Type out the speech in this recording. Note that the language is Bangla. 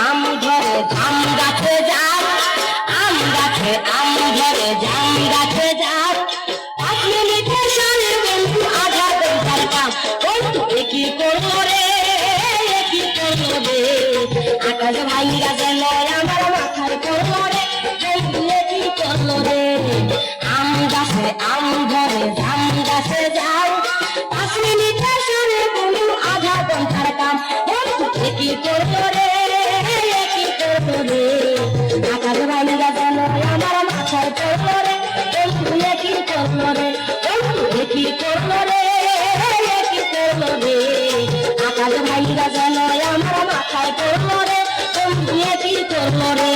আম ধরে জাম গাছে যাও, আম গাছে আম ধরে জাম গাছে যাও, 5 মিনিটে সারে বন্ধু আধা ঘন্টার কাম। বন্ধু কি করবো রে, কি করবো রে, আকাশ ভাইরা যেন আমার মাথার করবো রে, বন্ধু কি করবো রে। আম গাছে আম ধরে জাম গাছে যাও, 5 মিনিটে সারে বন্ধু আধা ঘন্টার কাম। বন্ধু কি করবো রে, আকাশ ভাইরা যেন আমার মাথার করবো রে, বন্ধু কি করবো রে, বন্ধু কি করবো রে, কি করবো রে, আকাশ ভাইরা যেন আমার মাথার করবো রে, বন্ধু কি করবো রে।